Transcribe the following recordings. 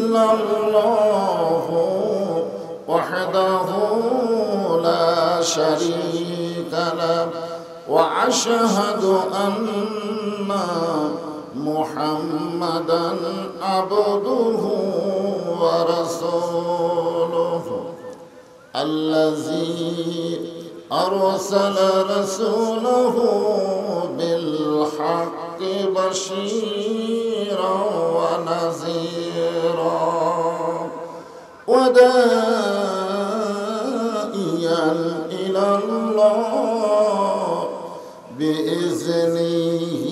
الله وحده لا شريك له وأشهد أن محمدا عبده ورسوله الذي أرسل رسوله بالحق بشيرا ونذيرا وداعيا إلى الله بإذنه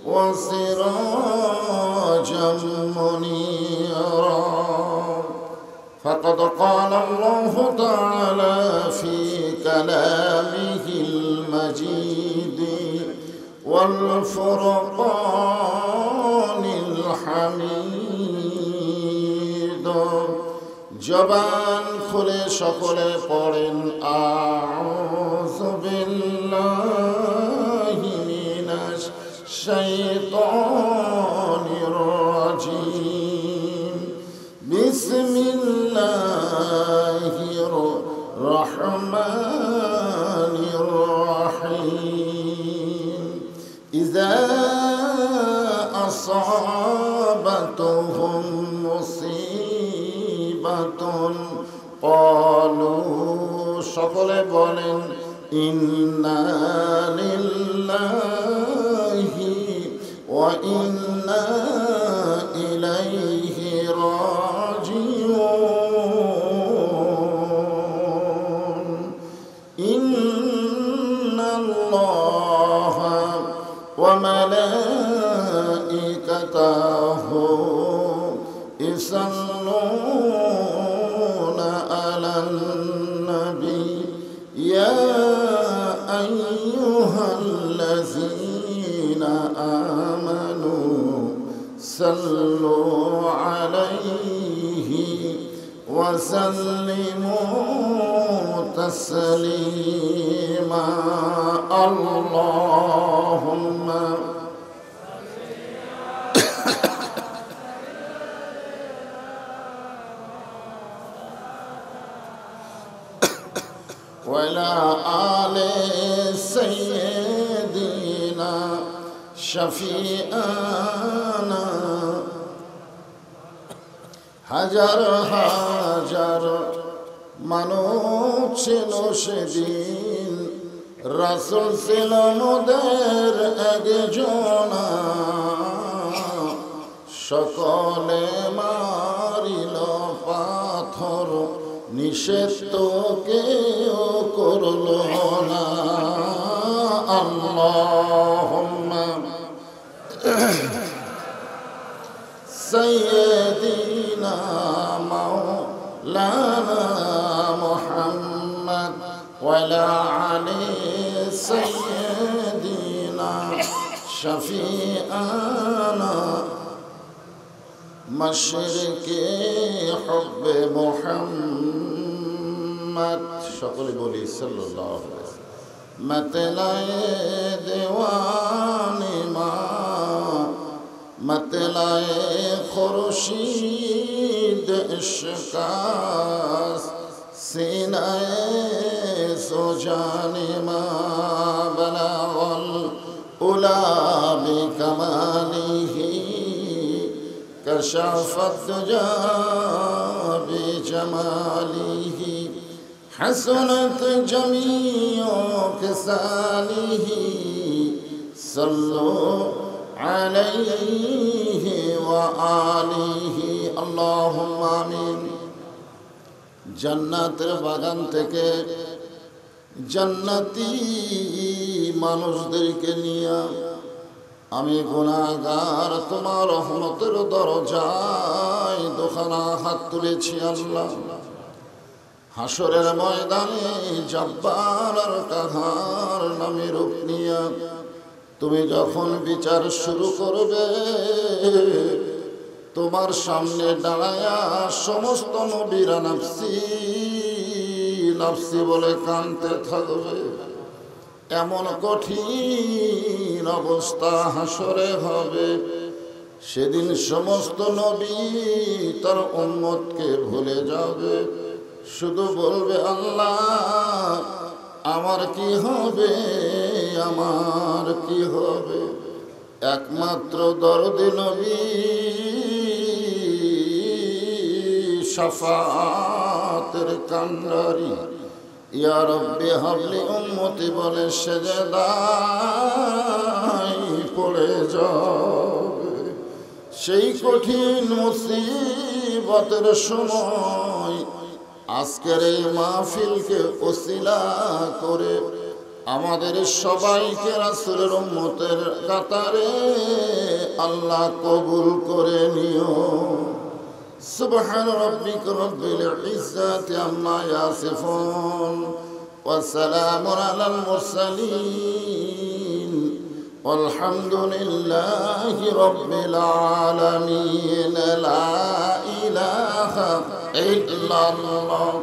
وسراجا منيرا فقد قال الله تعالى في كلامه المجيد والفرقان الحميد জবান খুলে সকলে পড়েন আউযু বিল্লাহি মিনাশ শাইতানির রাজিম বিসমিল্লাহির রহমানির রহিম ইযা আসাবাতুহুম মুসিবাতুন ক্বালু সকলে বলেন ইন্না লিল্লাহি ওয়া ইন্না ইলাইহি রাজিউন ইন্নাল্লাহা ওয়া মালাইকাতাহু ইসাল্লুনা আলান নবী ইয়া আইয়ুহাল্লাযীনা আমানু সাল্লু আলাইহি ওয়া সাল্লিমু তাসলিমা আল্লাহুম্মা وعلى آل سيدنا شفيعنا হাজার হাজার মানুষ ছিল সেদিন রাসূল ছিল মোদের একজন সকলে মারিল পাথর নিষেধ তো কেউ করল না আল্লাহুম্মা সাইয়্যিদিনা মাওলানা মুহাম্মদ ওয়া আলা আলি সাইয়্যিদিনা শাফিআনা মাশরিকে হুব্বে মুহাম্মদ সকলে বলি সাল্লাল্লাহু আলাইহি ওয়াসাল্লাম मतलाए दीवानी माँ मतलाए खुर्शीद इश्कास सीनाए सुजानी माँ बलागल उला बिकमालिही कशफत दुजा बिजमालिही हसनत जमीओ खसालिही सल्लु अलैहि व आलिहि अल्लाहुम्मा आमीन। জান্নাতের বাগান থেকে জান্নাতি মানুষদেরকে নিয়ে আমি গুনাহগার তোমার রহমতের দরজায় দুখানা হাত তুলেছি আল্লাহ। হাসরের ময়দানে জব্বার আর কাহার নামে রূপ নিয়ে তুমি যখন বিচার শুরু করবে তোমার সামনে দাঁড়ায়া সমস্ত নবীরা নাফসি নাফসি বলে কাঁদতে থাকবে। এমন কঠিন অবস্থা হাসরে হবে সেদিন সমস্ত নবী তার উম্মতকে ভুলে যাবে, শুধু বলবে আল্লাহ আমার কি হবে, আমার কি হবে। একমাত্র দরদি নবী শাফাতের কান্ডারি ইয়া রব্বি হাবলি উম্মতি বলে সেজদায় পড়ে যাবে। সেই কঠিন মুসিবতের সময় আজকের এই মাহফিলকে ওসিলা করে আমাদের সবাইকে রাসূলের উম্মতের কাতারে আল্লাহ কবুল করে নিও। সুবহান রাব্বিকা রাব্বিল ইজ্জাতি আম্মা ইয়াসিফুন ওয়া সালামুন আলাল মুরসালিন walhamdulillahi rabbil alamin। লা ইলাহা ইল্লাল্লাহ।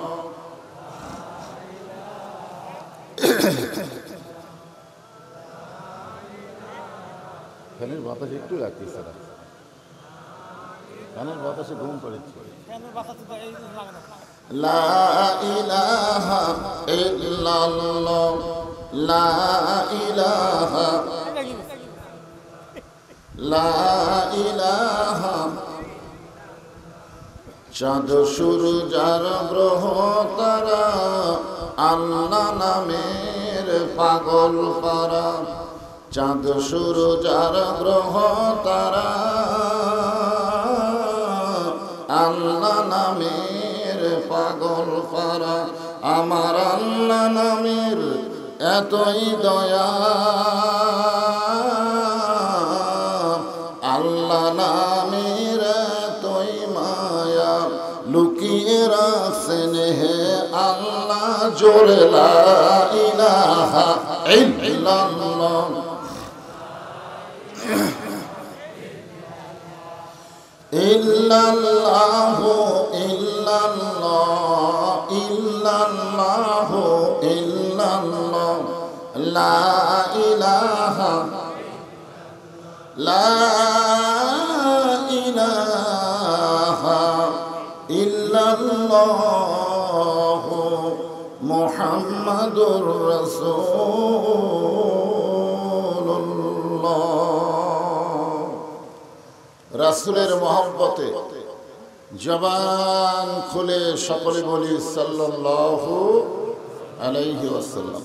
ফ্যানের বাতাস একটু লাগতেছে না, ফ্যানের বাতাসে ঘুম পড়েছে। লা ইলাহা ইল্লাল্লাহ, লা ইলাহা, লা ইলাহা। চাঁদ সূরজ আর গ্রহ তারা আল্লাহ নামের পাগল পারা। চাঁদ সূরজ আর গ্রহ তারা আল্লাহ নামের পাগল পারা। আমার আল্লাহ নামের এতই দয়া, আল্লাহ নামের এতই মায়া, লুকিয়ে রাখছেন হে আল্লাহ জোরে লা ইলাহা ইল্লাল্লাহ। ইল্লাল্লাহু ইল্লাল্লাহ, ইল্লাল্লাহু ইল্লাল্লাহ, লা ইলাহা, লা ইলাহা ইল্লাল্লাহু মুহাম্মাদুর রাসূলুল্লাহ। রাসূলের মহব্বতে জবান খুলে সকলে বলি সাল্লাল্লাহু আলাইহি ওয়াসাল্লাম।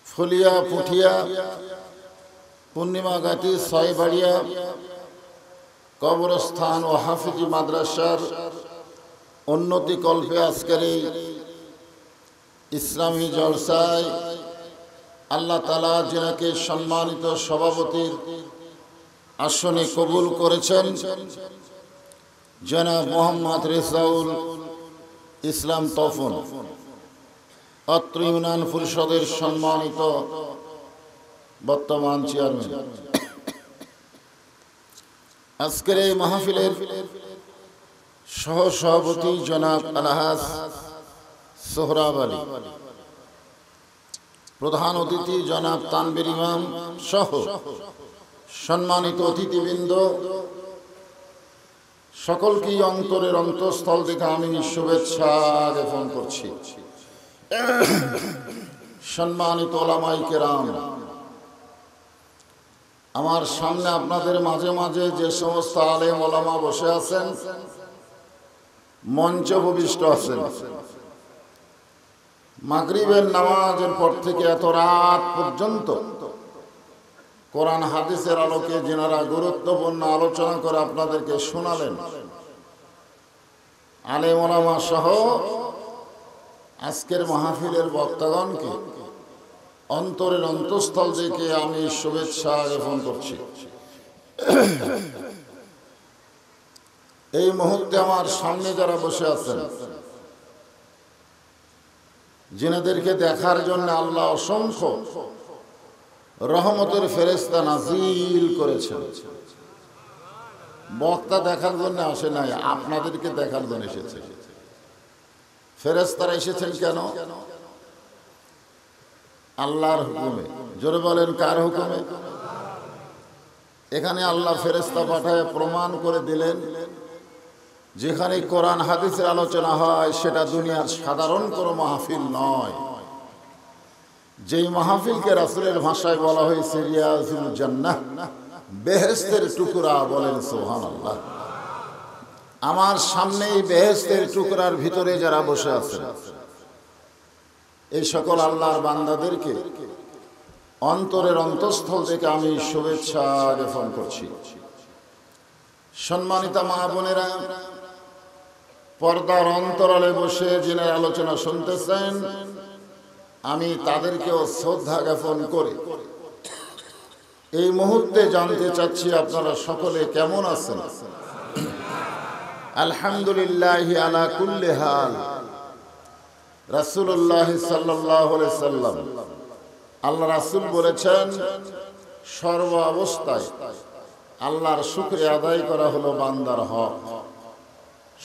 ফুলিয়া পুঠিয়া পূর্ণিমাঘাটি ছয়বাড়িয়া কবরস্থান ও হাফিজি মাদ্রাসার উন্নতি কল্পে আজকের এই ইসলামী জলসায় আল্লাহ তাআলা যিনাকে সম্মানিত সভাপতির আসনে কবুল করেছেন, জনাব মোহাম্মদ রেজাউল ইসলাম তপন, অত্র ইউনিয়ন পরিষদের সম্মানিত বর্তমান চেয়ারম্যান। আজকের এই মাহফিলের সহ সভাপতি জনাব আলহাজ সোহরাব আলী, প্রধান অতিথি জনাব তানবীর ইমাম সহ সম্মানিত অতিথিবৃন্দ, সকলকেই অন্তরের অন্তঃস্থল থেকে আমি শুভেচ্ছা জ্ঞাপন করছি। সম্মানিত ওলামায়ে কেরাম, আমার সামনে আপনাদের মাঝে মাঝে যে সমস্ত আলেম ওলামা বসে আছেন, মঞ্চে উপবিষ্ট আছেন, মাগরিবের নামাজের পর থেকে এত রাত পর্যন্ত কোরআন হাদিসের আলোকে যেনারা গুরুত্বপূর্ণ আলোচনা করে আপনাদেরকে শোনালেন, আলেম ওলামা সহ আজকের মাহফিলের বক্তাগণকে অন্তরের অন্তঃস্থল থেকে আমি শুভেচ্ছা জ্ঞাপন করছি। এই মুহূর্তে আমার সামনে যারা বসে আছেন, যিনাদেরকে দেখার জন্য আল্লাহ অসংখ্য রহমতের ফেরেশতা নাজিল করেছেন, বক্তা দেখার জন্য আসে নাই, আপনাদেরকে দেখার জন্য এসেছে। ফেরেশতারা এসেছেন কেন? আল্লাহর হুকুমে। জোরে বলেন, কার হুকুমে? এখানে আল্লাহ ফেরেশতা পাঠায় প্রমাণ করে দিলেন, যেখানে কোরআন হাদিসের আলোচনা হয় সেটা দুনিয়ার সাধারণ কোনো মাহফিল নয়। যেই মাহফিলকে রাসূলের ভাষায় বলা হয়েছে রিয়াজুল জান্নাহ, বেহেশতের টুকরা। বলেন সুবহানাল্লাহ। আমার সামনে এই বেহেশতের টুকরার ভিতরে যারা বসে আছেন, এই সকল আল্লাহর বান্দাদেরকে অন্তরের অন্তঃস্থল থেকে আমি শুভেচ্ছা জ্ঞাপন করছি। সম্মানিত মা বোনেরা, পর্দার অন্তরালে বসে যিনি আলোচনা শুনতেছেন, আমি তাদেরকেও শ্রদ্ধা জ্ঞাপন করে এই মুহূর্তে জানতে চাচ্ছি আপনারা সকলে কেমন আছেন। আলহামদুলিল্লাহ আলা কুল্লি হাল। রাসূলুল্লাহ সাল্লাল্লাহু আলাইহি সাল্লাম, আল্লাহ রাসূল বলেছেন, সর্ব অবস্থায় আল্লাহর শুকরিয়া আদায় করা হলো বান্দার হক।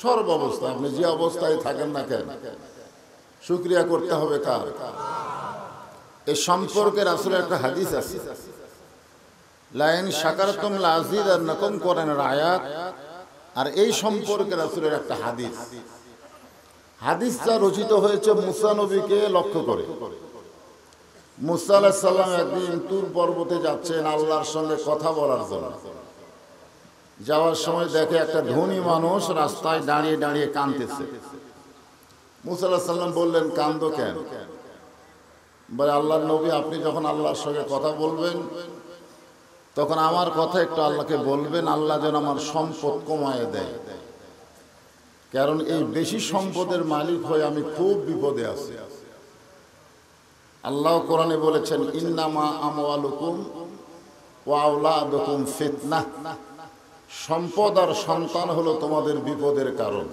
সর্ব অবস্থায়, আপনি যে অবস্থায় থাকেন না কেন, শুকরিয়া করতে হবে কার? এই সম্পর্কে রাসূলের একটা হাদিস আছে, লাইন শাকারতুম লাযিদান্নাকুম, কোরআনের আয়াত। আর এই সম্পর্কে রাসূলের একটা হাদিস, হাদিসটা রচিত হয়েছে মুসা নবীকে লক্ষ্য করে। মুসা আলাইহিস সালাম একদিন তুর পর্বতে যাচ্ছেন আল্লাহর সঙ্গে কথা বলার জন্য। যাওয়ার সময় দেখে একটা ধনী মানুষ রাস্তায় দাঁড়িয়ে দাঁড়িয়ে কাঁদতেছে। মুসা আলাইহিস সালাম বললেন, কাঁদো কেন? বলে, আল্লাহর নবী, আপনি যখন আল্লাহর সঙ্গে কথা বলবেন তখন আমার কথা একটু আল্লাহকে বলবেন, আল্লাহ যেন আমার সম্পদ কমায় দেয়। কারণ এই বেশি সম্পদের মালিক হয়ে আমি খুব বিপদে আছি। আল্লাহ কোরআনে বলেছেন, ইন্নামা আমওয়ালুকুম ওয়া আওলাদুকুম ফিতনাহ, সম্পদ আর সন্তান হলো তোমাদের বিপদের কারণ।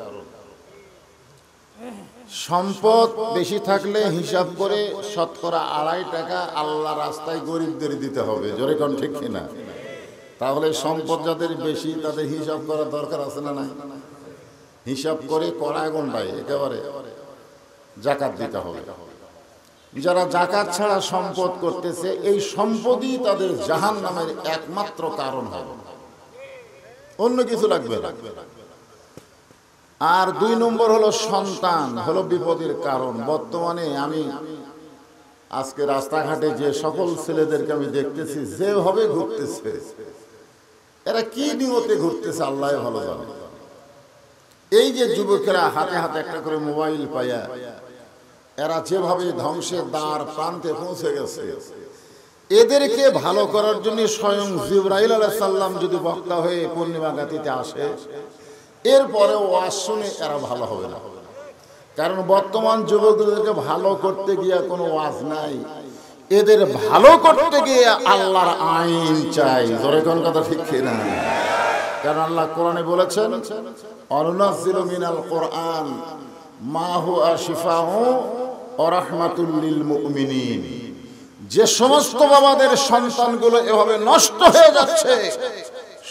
সম্পদ বেশি থাকলে হিসাব করে শতকরা 2.5 টাকা আল্লাহ রাস্তায় গরিবদের দিতে হবে। জোরে কোন ঠিক কিনা? তাহলে সম্পদ যাদের বেশি তাদের হিসাব করার দরকার আছে না নাই? হিসাব করে কড়ায় গন্ডায় একেবারে যাকাত দিতে হবে। যারা যাকাত ছাড়া সম্পদ করতেছে, এই সম্পদই তাদের জাহান্নামের একমাত্র কারণ হবে, অন্য কিছু লাগবে না। আর 2 নম্বর হলো সন্তান, হলো বিপদের কারণ। বর্তমানে আমি আজকে রাস্তাঘাটে যে সকল ছেলেদেরকে আমি দেখতেছি যেভাবে ঘুরতেছে, এরা কি নিয়তে ঘুরতেছে আল্লাহ ভালো জানে। এই যে যুবকেরা হাতে হাতে একটা করে মোবাইল পাইয়া এরা যেভাবে ধ্বংসের দ্বার প্রান্তে পৌঁছে গেছে, এদেরকে ভালো করার জন্য স্বয়ং জিবরাইল আলাইহিস সালাম যদি বক্তা হয়ে পূর্ণিমা গাতিতে আসে, এরপরে ওয়াজ শুনে এরা ভালো হবে না। কারণ বর্তমান যুবকদেরকে ভালো করতে গিয়ে কোনো ওয়াজ নাই, এদের ভালো করতে গিয়ে আল্লাহর আইন চাই। জোরে কোন কথা ঠিক কিনা? কারণ আল্লাহ কোরআনে বলেছেন, অনুনাজ্জিলু মিনাল কোরআন মা হুয়া শিফাউ ওয়া রাহমাতুল লিল মুমিনিন। যে সমস্ত বাবাদের সন্তানগুলো এভাবে নষ্ট হয়ে যাচ্ছে,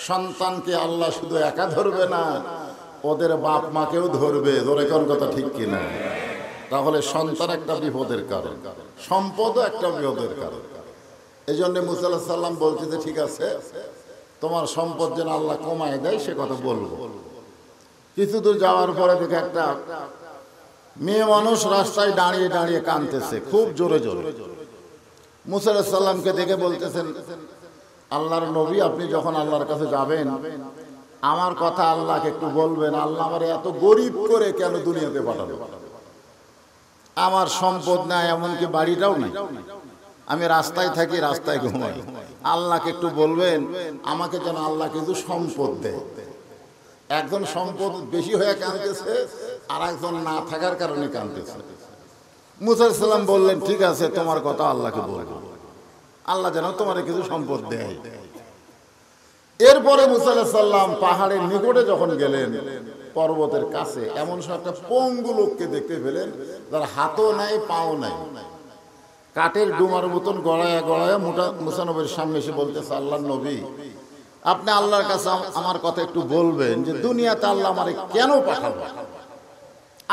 সন্তানকে আল্লাহ শুধু একা ধরবে না, ওদের বাপ মাকেও ধরবে। জোরে কোন কথা ঠিক কিনা? তাহলে সন্তান একটা বিপদের কারণ, সম্পদও একটা বিপদের কারণ। এই জন্য মুসা আলাইহিস সালাম বলছে যে ঠিক আছে, তোমার সম্পদ যেন আল্লাহ কমায় দেয় সে কথা বলবো। কিছু দূর যাওয়ার পরে দেখে একটা মেয়ে মানুষ রাস্তায় দাঁড়িয়ে দাঁড়িয়ে কাঁদতেছে খুব জোরে জোরে। মুসা আলাইহিস সালামকে দেখে বলতেছেন, আল্লাহর নবী, আপনি যখন আল্লাহর কাছে যাবেন আমার কথা আল্লাহকে একটু বলবেন, আল্লাহ আমার এত গরিব করে কেন দুনিয়াতে পাঠালো? আমার সম্পদ নাই, এমনকি বাড়িটাও নাই, আমি রাস্তায় থাকি, রাস্তায় ঘুমাই। আল্লাহকে একটু বলবেন আমাকে যেন আল্লাহ কিছু সম্পদ দেয়। একজন সম্পদ বেশি হয়ে কাঁদতেছে, আর একজন না থাকার কারণে কাঁদতেছে। মুসা আলাইহিস সালাম বললেন, ঠিক আছে, তোমার কথা আল্লাহকে বলবো, আল্লাহ যেন তোমার কিছু সম্পদ দেয়। এরপরে মুসা আলাইহিস সালাম পাহাড়ের নিকটে যখন গেলেন, পর্বতের কাছে, এমন সব একটা পঙ্গু লোককে দেখতে পেলেন, যার হাতও নাই পাও নাই, কাঠের ডুমার মতন গড়ায়া গড়ায়া মুসা নবীর সামনে এসে বলতেছে, আল্লাহর নবী, আপনি আল্লাহর কাছে আমার কথা একটু বলবেন যে দুনিয়াতে আল্লাহ আমারে কেন পাঠালো?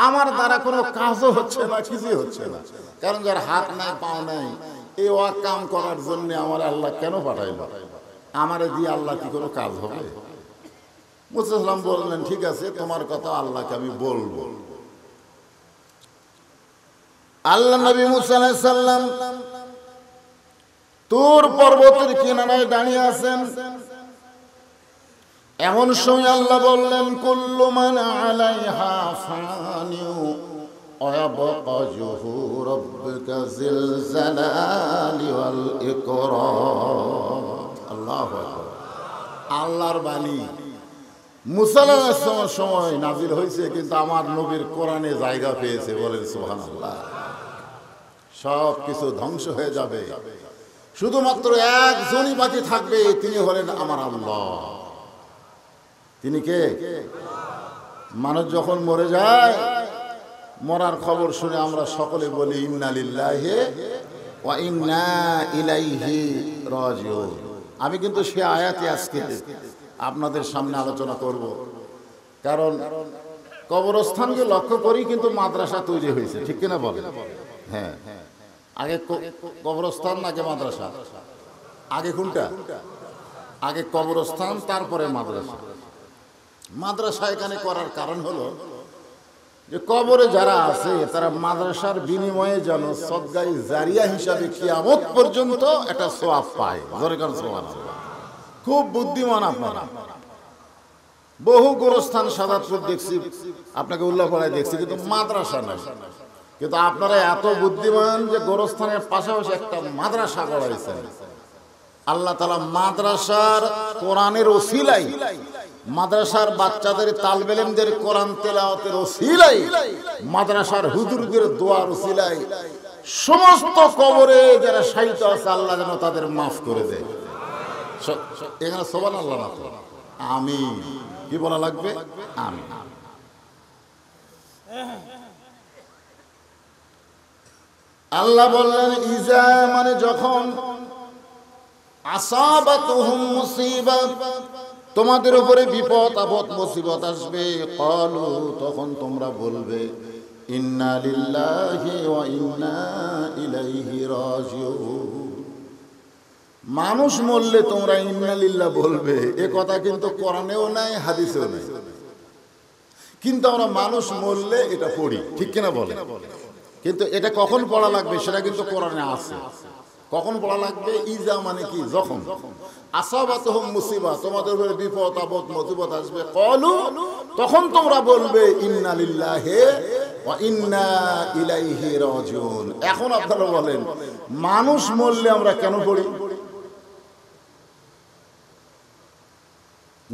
আমার দ্বারা কোনো কাজও হচ্ছে না, কিছুই হচ্ছে না। কারণ যার হাত নাই পাও নাই, এই ওয়াক কাম করার জন্য আমার আল্লাহ কেন পাঠাইলো? আমারে দিয়ে আল্লাহ কি কোনো কাজ হবে? মুসা সালাম বললেন, ঠিক আছে, তোমার কথা আল্লাহকে আমি বলবো। আল্লাহ নবী মুসা আলাইহিস সালাম তুর পর্বতের কিনারায় দাঁড়িয়ে আছেন। এমন সময় আল্লাহ বললেন, কুল্লু মান আলাইহা ফানিউ ওয়া ইয়াবকা ওয়াজহু রাব্বিকা যিল জালালি ওয়াল ইকরাম। আল্লাহু আকবার। আল্লাহর বাণী মুসা আলাইহিস সালামের সময় নাজিল হয়েছে, কিন্তু আমার নবীর কোরআনে জায়গা পেয়েছে। বলেন সুবহানাল্লাহ। সব কিছু ধ্বংস হয়ে যাবে, শুধুমাত্র একজনই বাকি থাকবে, তিনি হলেন আমার আল্লাহ। তিনি কে? মানুষ যখন মরে যায়, মরার খবর শুনে আমরা সকলে বলি ইন্না লিল্লাহি ওয়া ইন্না ইলাইহি রাজিউন। আমি কিন্তু সে আয়াতে আজকে আপনাদের সামনে আলোচনা করব, কারণ কবরস্থানকে লক্ষ্য করি কিন্তু মাদ্রাসা তৈরি হয়েছে, ঠিক কিনা বলেন? হ্যাঁ, আগে কবরস্থান নাকি মাদ্রাসা? আগে কোনটা? আগে কবরস্থান, তারপরে মাদ্রাসা। মাদ্রাসা এখানে করার কারণ হলো যে কবরে যারা আছে তারা মাদ্রাসার বিনিময়ে যেন সদকায়ে জারিয়া হিসাবে কিয়ামত পর্যন্ত একটা সওয়াব পায়। জোরে কারণ সুবহানাল্লাহ। খুব বুদ্ধিমান আপনারা। বহু গোরস্থান সাদাতপুর দেখছি, আপনাকে উল্লাপাড়ায় দেখছি, কিন্তু মাদ্রাসা নাই। কিন্তু আপনারা এত বুদ্ধিমান যে গোরস্থানের পাশাপাশি একটা মাদ্রাসা গড়াইছেন। আল্লাহ তাআলা মাদ্রাসার কোরআনের ওসিলাই, মাদ্রাসার বাচ্চাদের তালবে ইলমদের কোরআন তেলাওয়াতের ওসিলাই, মাদ্রাসার হুজুরদের দোয়ার ওসিলাই সমস্ত কবরে যারা শায়িত আছে আল্লাহ যেন তাদের মাফ করে দেয়। এখানে সুবহানাল্লাহ না তো আমিন কি বলা লাগবে? আমিন। আল্লাহ বললেন, ইজা মানে যখন, আসাবাতুহুম মুসিবাত তোমাদের উপরে বিপদ আপদ মুসিবত আসবে, ক্বালু তখন তোমরা বলবে, ইন্না লিল্লাহি ওয়া ইন্না ইলাইহি রাজিউন। মানুষ মরলে তোমরা ইন্না লিল্লাহ বলবে, এ কথা কিন্তু কোরআনেও নাই, হাদিসেও নাই, কিন্তু আমরা মানুষ মরলে এটা পড়ি, ঠিক কিনা বলে? কিন্তু এটা কখন পড়া লাগবে সেটা কিন্তু কোরআনে আছে। কখন পড়া লাগবে? ইজা মানে কি? যখন। আসাবাতুহুম মুসিবা তোমাদের উপরে বিপদ আপদ মুসিবত আসবে, ক্বালু তখন তোমরা বলবে, ইন্না লিল্লাহি ওয়া ইন্না ইলাইহি রাজিউন। এখন আপনারা বলেন, মানুষ মরলে আমরা কেন পড়ি?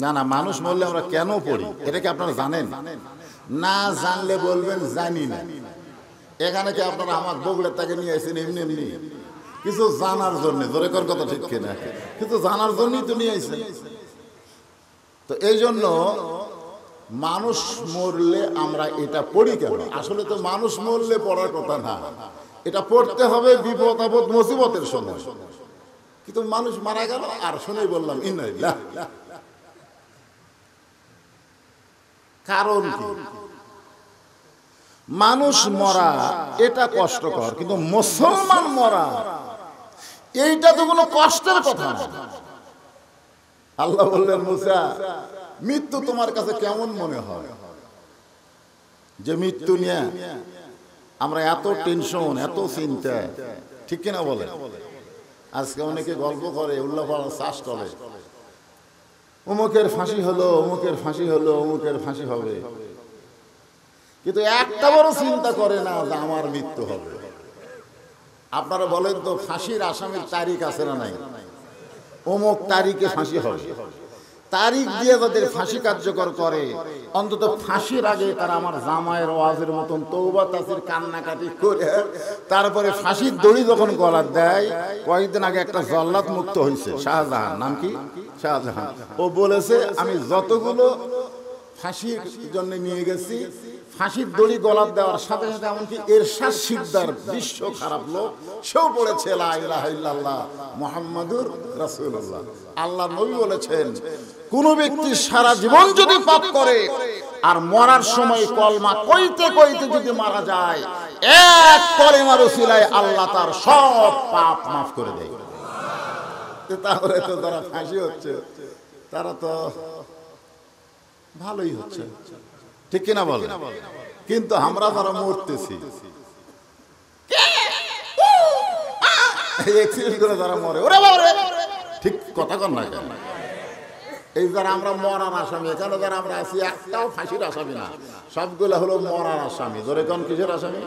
না না, মানুষ মরলে আমরা কেন পড়ি এটা কি আপনারা জানেন? না জানলে বলবেন জানি না। এখানে কি আপনারা আমার বগুড়ার তাকে নিয়ে আসেন এমনি এমনি? কিছু জানার জন্য, জোরে কর কথা ঠিক কিনা? কিছু জানার জন্যই তো নিয়ে আসেন। তো এই জন্য মানুষ মরলে আমরা এটা পড়ি কেন? আসলে তো মানুষ মরলে পড়ার কথা না, এটা পড়তে হবে বিপদ আপদ মুসিবতের সময়। কিন্তু মানুষ মারা গেল আর শুনেই বললাম ইন্না লিল্লাহ। কারণ কি? মানুষ মরা এটা কষ্টকর, কিন্তু মুসলমান মরা এইটা তো কোনো কষ্টের কথা না। আল্লাহ বললেন, মুসা মৃত্যু তোমার কাছে কেমন মনে হয়? যে মৃত্যু নিয়ে আমরা এত টেনশন, এত চিন্তা, ঠিক কিনা বলে? আজকে অনেকে গল্প করে, উল্লাপাড়া চাষ করে, অমুকের ফাঁসি হলো, অমুকের ফাঁসি হলো, অমুকের ফাঁসি হবে, কিন্তু একটা বড় চিন্তা করে না যে আমার মৃত্যু হবে। আপনারা বলেন তো, ফাঁসির আসামির তারিখ আছে না নাই? অমুক তারিখে ফাঁসি হবে। তারিখ দিয়ে তাদের ফাঁসি কার্যকর করে, অন্তত ফাঁসির আগে তারা আমার জামায়ের ওয়াজের মতন তওবা তাসির কান্নাকাটি করে তারপরে ফাঁসির দড়ি যখন গলার দেয়। কয়েকদিন আগে একটা জল্লাদ মুক্ত হয়েছে, শাহজাহান, নাম কি? শাহজাহান। ও বলেছে, আমি যতগুলো ফাঁসির জন্য নিয়ে গেছি, ফাঁসির দড়ি গলার দেওয়ার সাথে সাথে এমনকি এরশাদ সিকদার, বিশ্ব খারাপ লোক, সেও পড়েছে লা ইলাহা ইল্লাল্লাহ মুহাম্মাদুর রাসূলুল্লাহ। আল্লাহ নবী বলেছেন, কোন ব্যক্তি সারা জীবন যদি পাপ করে আর মরার সময় কলমা কইতে কইতে যদি মারা যায়, এক কলেমার উসিলায় আল্লাহ তার সব পাপ মাফ করে দেয়। তাহলে তো যারা ফাঁসি হচ্ছে তারা তো ভালোই হচ্ছে, ঠিক কিনা বলে? কিন্তু আমরা যারা মরতেছি, যারা মরে ঠিক কথা কন না কেন? এই যারা আমরা মরার আসামি, এখানে যারা আমরা আছি একটাও ফাঁসির আসামি না, সবগুলো হলো মরার আসামি। ধরে কোন কিসের আসামি?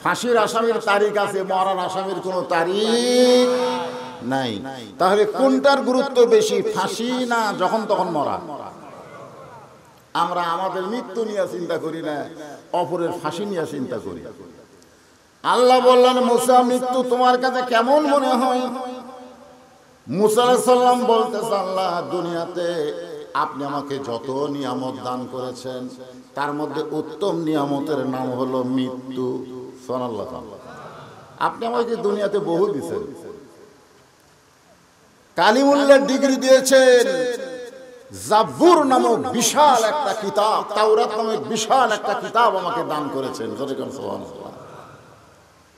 ফাঁসির আসামির তারিখ আছে, মরার আসামির কোনো তারিখ নাই। তাহলে কোনটার গুরুত্ব বেশি, ফাঁসি না যখন তখন মরা? আমরা আমাদের মৃত্যু নিয়ে চিন্তা করি না, অপরের ফাঁসি নিয়ে চিন্তা করি। আল্লাহ বললেন, মুসা মৃত্যু তোমার কাছে কেমন মনে হয়? মুসা আলাইহিস সালাম বলতেছে, আল্লাহ দুনিয়াতে আপনি আমাকে যত নিয়ামত দান করেছেন তার মধ্যে উত্তম নিয়ামতের নাম হলো মৃত্যু। সুবহানাল্লাহ। আপনি আমাকে দুনিয়াতে বহু দিয়েছেন, কালিমুল্লাহ ডিগ্রি দিয়েছেন, জাবুর নামক বিশাল একটা কিতাব, তাওরাত নামক বিশাল একটা কিতাব আমাকে দান করেছেন। সুবহানাল্লাহ।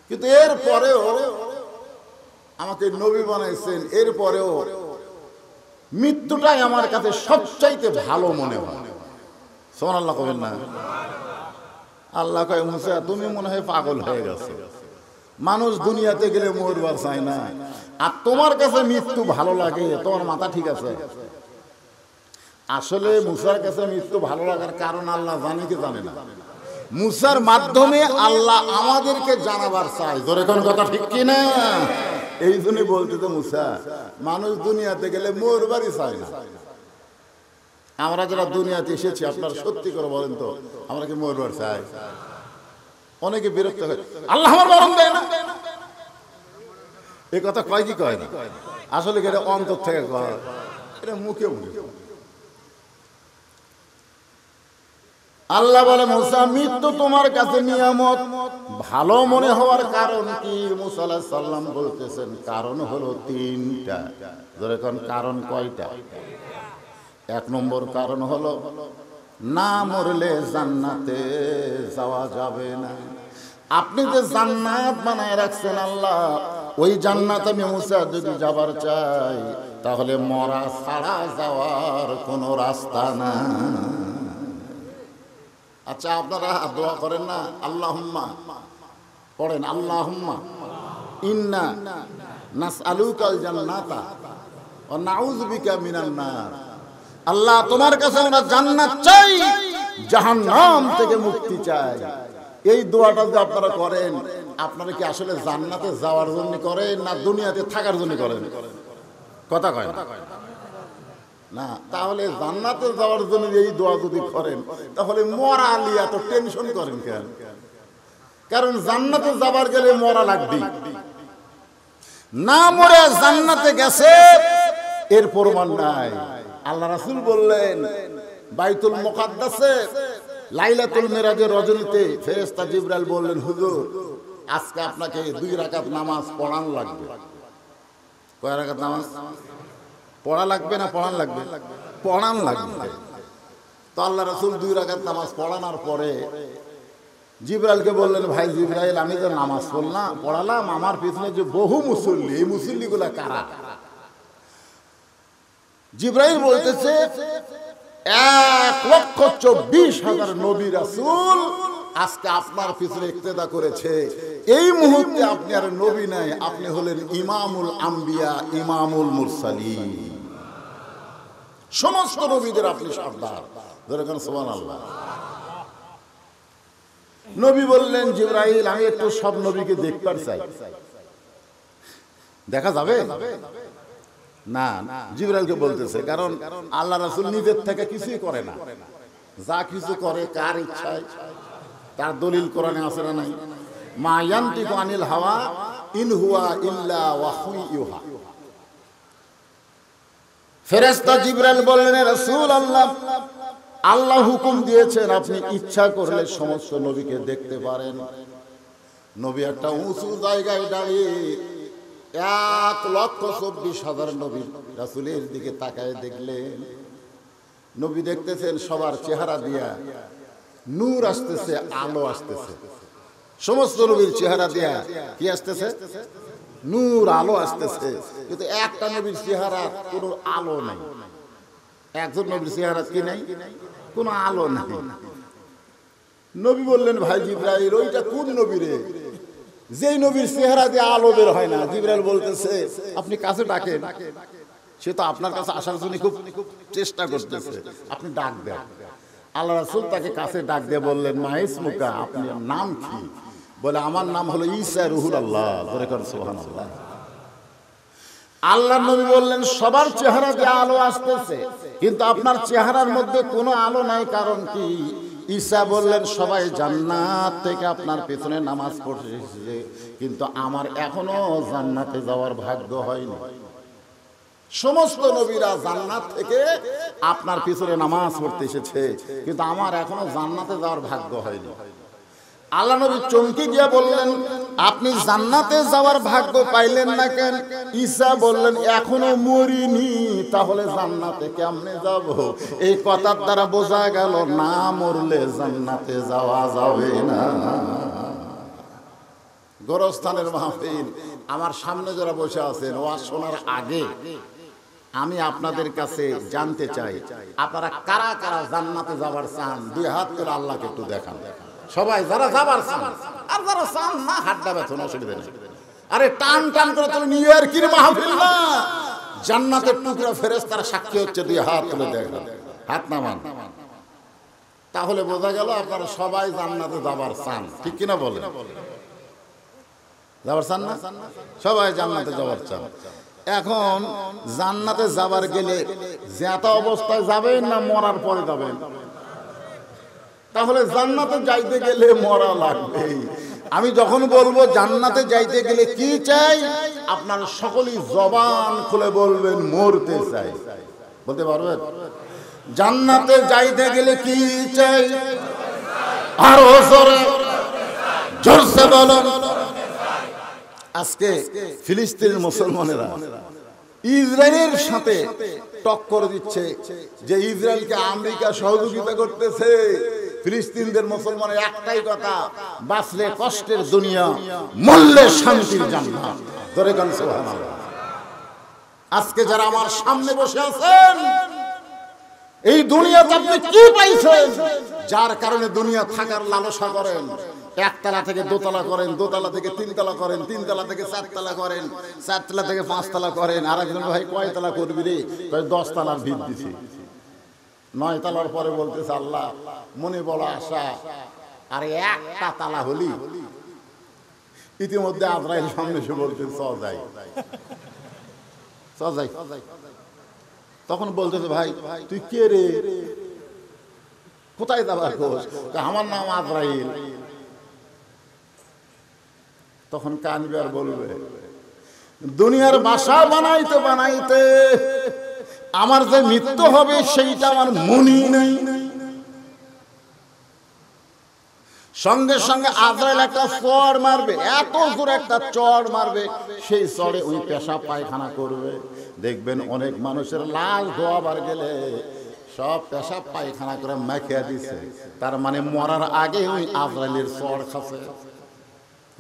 কিন্তু এরপরেও আমাকে নবী বানাইছেন, এরপরেও মৃত্যুটাই আমার কাছে সবচাইতে ভালো মনে হয়। সুবহানাল্লাহ কবেন না? আল্লাহ কয়, মুসা তুমি মনে হয় পাগল হয়ে গেছো, মানুষ দুনিয়াতে গেলে মরবার চায় না, আর তোমার কাছে মৃত্যু ভালো লাগে, তোমার মাথা ঠিক আছে? আসলে মুসার কাছে মৃত্যু ভালো লাগার কারণ আল্লাহ জানে কি জানে না? মুসার মাধ্যমে আল্লাহ আমাদেরকে জানাবার চায়। ধরে কোন কথা ঠিক কিনা? এই জন্যই বলতে তো, মুসা মানুষ দুনিয়াতে গেলে মরবারই চায় না। আমরা যারা দুনিয়াতে এসেছি, আপনারা সত্যি করে বলেন তো, আমরা কি মরবার চাই? অনেকে বিরক্ত হয়, আল্লাহ আমার মরণ দেয় না, এই কথা কয় কি কয় না? আসলে এটা অন্তর থেকে কয়, এটা মুখে মুখে। আল্লাহ বলে, মুসা মৃত্যু তোমার কাছে নিয়ামত ভালো মনে হওয়ার কারণ কি? মুসা আলাইহিস সালাম বলতেছেন, কারণ হলো তিনটা। ধরে কোন কারণ কয়টা? এক নম্বর কারণ হলো, না মরলে জান্নাতে যাওয়া যাবে না। আপনি যে জান্নাত বানায় রাখছেন আল্লাহ, ওই জান্নাত আমি মুসা যদি যাবার চাই, তাহলে মরা ছাড়া যাওয়ার কোনো রাস্তা না। আচ্ছা, আপনারা দোয়া করেন না? আল্লাহুম্মা পড়েন, আল্লাহুম্মা ইন্না নাসআলুকাল জান্নাতা ওয়া নাউযু বিকা মিনান নার। আল্লাহ তোমার কাছে আমরা জান্নাত চাই, জাহান্নাম থেকে মুক্তি চাই। এই দোয়াটা যদি আপনারা করেন, আপনারা কি আসলে জান্নাতে যাওয়ার জন্য করেন না দুনিয়াতে থাকার জন্য করেন? কথা কয় না। তাহলে জান্নাতে যাওয়ার জন্য এই দোয়া যদি করেন, তাহলে মরা আলী এত টেনশন করেন কেন? কারণ জান্নাতে যাবার গেলে মরা লাগবে। না মরে জান্নাতে গেছে এর প্রমাণ নাই। আল্লাহ রাসূল বললেন, বাইতুল মুকাদ্দাসে লাইলাতুল মিরাজের রজনীতে ফেরেশতা জিবরাইল বললেন, হুজুর আজকে আপনাকে 2 রাকাত নামাজ পড়ান লাগবে। কয় রাকাত নামাজ পড়া লাগবে না পড়ান লাগবে? পড়ান লাগবে। তো আল্লাহ রাসূল 2 রাকাত নামাজ পড়ানোর পরে জিবরাইলকে বললেন, ভাই জিবরাইল, আমি তো নামাজ পড়ালাম, আমার পিছনে যে বহু মুসল্লি, এই মুসল্লিগুলা কারা? জিবরাইল বলতেছে, 1,24,000 নবী রাসূল আজকে আপনার পিছনে ইক্তেদা করেছে। এই মুহূর্তে আপনি আর নবী নাই, আপনি হলেন ইমামুল আম্বিয়া, ইমামুল মুরসালিন। সমস্ত নবীদের আপনি সর্দার। ধরেন সুবহানাল্লাহ। নবী বললেন, জিবরাইল আমি একটু সব নবীকে দেখতে চাই। দেখা যাবে না? জিবরাইলকে বলতেছে, কারণ আল্লাহ রাসূল নিজের থেকে কিছুই করে না, যা কিছু করে কার ইচ্ছায়। তার দলিল কোরআনে আছে না নাই? মা ইয়ানতিকু আনিল হাওয়া ইন হুয়া ইল্লা ওয়াহয়ু ইউহা। ফেরেশতা জিবরাইল বললেন, রাসূল আল্লাহ হুকুম দিয়েছেন আপনি ইচ্ছা করলে সমস্ত নবীকে দেখতে পারেন। নবী একটা উঁচু জায়গায় দাঁড়িয়ে 1,24,000 নবী রাসূলের দিকে তাকায় দেখলেন। নবী দেখতেছেন সবার চেহারা দিয়া নূর আসতেছে, আলো আসতেছে। সমস্ত নবীর চেহারা দিয়া কি আসতেছে? নূর আলো আসতেছে, কিন্তু একটা নবীর চেহারা কোনো আলো নাই। একজন নবীর চেহারা কি নাই? কোনো আলো নাই। নবী বললেন, ভাই জিবরাইল, ওইটা কোন নবী রে, যেই নবীর চেহারা দিয়ে আলো বের হয় না? জিবরাইল বলতেছে, আপনি কাছে ডাকেন, সে তো আপনার কাছে আসার জন্য খুব চেষ্টা করতেছে, আপনি ডাক দেন। আল্লাহ রাসূল তাকে কাছে ডাক দিয়ে বললেন, মা ইসমুকা, আপনার নাম কি? বলে, আমার নাম হলো ঈসা রুহুল আল্লাহ। ধরে করেন সুবহানাল্লাহ। আল্লাহর নবী বললেন, সবার চেহারা দিয়ে আলো আসতেছে, কিন্তু আপনার চেহারার মধ্যে কোনো আলো নাই, কারণ কি? ঈসা বললেন, সবাই জান্নাত থেকে আপনার পেছনে নামাজ পড়ছে, কিন্তু আমার এখনো জান্নাতে যাওয়ার ভাগ্য হয়নি। সমস্ত নবীরা জান্নাত থেকে আপনার পিছনে নামাজ পড়তে এসেছে, কিন্তু আমার এখনো জান্নাতে যাওয়ার ভাগ্য হয়নি। আল্লাহ নবী চমকে গিয়া বললেন, আপনি জান্নাতে যাওয়ার ভাগ্য পাইলেন না কেন? ঈসা বললেন, এখনো মরিনি, তাহলে জান্নাতে কেমনে যাব? এই কথার দ্বারা বোঝা গেল, না মরলে জান্নাতে যাওয়া যাবে না। গোরস্থানের মাহফিল, আমার সামনে যারা বসে আছেন, ওয়াজ শোনার আগে আমি আপনাদের কাছে জানতে চাই, আপনারা কারা কারা জান্নাতে যাবার চান? দুই হাত করে আল্লাহকে একটু দেখান। সবাই যারা যাবার চান, আর যারা চান না, হাতটা ব্যথন, অসুবিধা নেই। আরে টান টান করে তুমি নিউ ইয়র্কের মাহফিল না, জান্নাতের টুকরা ফেরেশতারা সাক্ষী হচ্ছে, দুই হাত তুলে দেখান, হাত নামান। তাহলে বোঝা গেল আপনারা সবাই জান্নাতে যাবার চান, ঠিক কিনা বলেন? যাবার চান না? সবাই জান্নাতে যাবার চান। এখন জান্নাতে যাবার গেলে জ্যাতা অবস্থায় যাবেন না মরার পরে যাবেন? তাহলে জান্নাতে যাইতে গেলে মরা লাগবে। আমি যখন বলবো জান্নাতে যাইতে গেলে কি চাই, আপনার সকলেই জবান খুলে বলবেন, মরতে চাই। বলতে পারবেন? জান্নাতে যাইতে গেলে কি চাই? আরো জোরে জোরসে বলুন। আজকে ফিলিস্তিনের মুসলমানেরা ইসরায়েলের সাথে টক্কর দিচ্ছে, যে ইসরায়েলকে আমেরিকা সহযোগিতা করতেছে। ফিলিস্তিনদের মুসলমানের একটাই কথা, বাঁচলে কষ্টের দুনিয়া, মরলে শান্তির জান্নাত। ধরে গান সুবহানাল্লাহ। আজকে যারা আমার সামনে বসে আছেন, এই দুনিয়াতে আপনি কি পাইছেন যার কারণে দুনিয়া থাকার লালসা করেন? একতলা থেকে দোতলা করেন, দোতলা থেকে তিনতলা করেন, তিনতলা থেকে চারতলা করেন, চারতলা থেকে পাঁচতলা করেন। আর একজন, ভাই কয়তলা করবি রে? 10 তলার ভিত দিছি। 9 তলার পরে বলতেছে, আল্লাহ মনে বড় আশা, আর একটা তালা হলি। ইতিমধ্যে আজরাইল সামনে এসে বলতেছে, চ যাই, চ যাই। তখন বলতেছে, ভাই তুই কে রে, কোথায় যাবার খোঁজ? আমার নাম আজরাইল। তখন কানবে আর বলবে, দুনিয়ার বাসা বানাইতে বানাইতে আমার যে মৃত্যু হবে সেইটা আমার মনেই নাই। সঙ্গে সঙ্গে আজরাইল একটা চড় মারবে, এত জোরে একটা চড় মারবে, সেই চড়ে ওই পেশাব পায়খানা করবে। দেখবেন অনেক মানুষের লাশ ধোয়াবার গেলে সব পেশাব পায়খানা করে মাখিয়া দিছে, তার মানে মরার আগে ওই আজরাইলের চড় খাচ্ছে।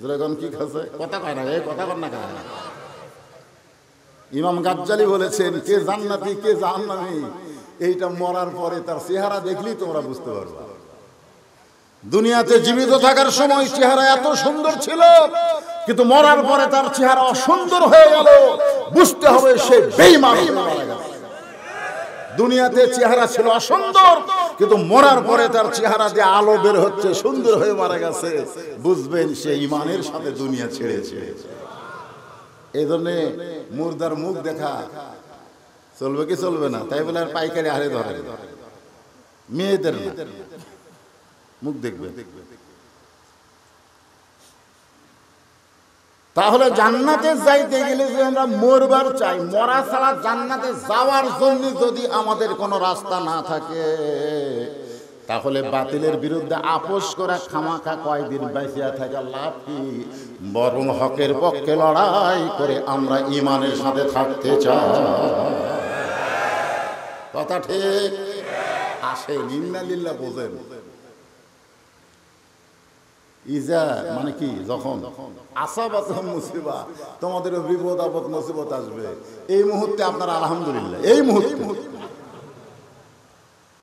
যেরকম কি খাচ্ছে? কথা কয় না, এই কথা কর না কেন? ইমাম গাজ্জালি বলেছেন, কে জান্নাতি কে জাহান্নামী, এইটা মরার পরে তার চেহারা দেখলেই তোমরা বুঝতে পারবে। দুনিয়াতে জীবিত থাকার সময় চেহারা এত সুন্দর ছিল, কিন্তু মরার পরে তার চেহারা অসুন্দর হয়ে গেল, বুঝতে হবে সে বেঈমান হয়ে মারা গেছে। দুনিয়াতে চেহারা ছিল অসুন্দর, কিন্তু মরার পরে তার চেহারা দিয়ে আলো বের হচ্ছে, সুন্দর হয়ে মারা গেছে, বুঝবেন সে ঈমানের সাথে দুনিয়া ছেড়েছে। এই জন্যে মুর্দার মুখ দেখা চলবে কি চলবে না? তাই বলে আর পাইকারি হারে ধরে মেয়েদের মুখ দেখবে। তাহলে জান্নাতে যাইতে গেলে যে আমরা মরবার চাই, মরা ছাড়া জান্নাতে যাওয়ার জন্য যদি আমাদের কোনো রাস্তা না থাকে, তাহলে বাতিলের বিরুদ্ধে আপোষ করা খামাখা কয়দিন বাঁচিয়া থাকা লাভ কি? বরং হকের পক্ষে লড়াই করে আমরা ঈমানের সাথে থাকতে চাই। কথা ঠিক আসে? ইন্না লিল্লাহ বোঝেন? ইজা মানে কি যখন আসাবাতহুম মুসিবা, তোমাদের বিপদ আপদ মুসিবত আসবে, এই মুহূর্তে আপনারা আলহামদুলিল্লাহ, এই মুহূর্তে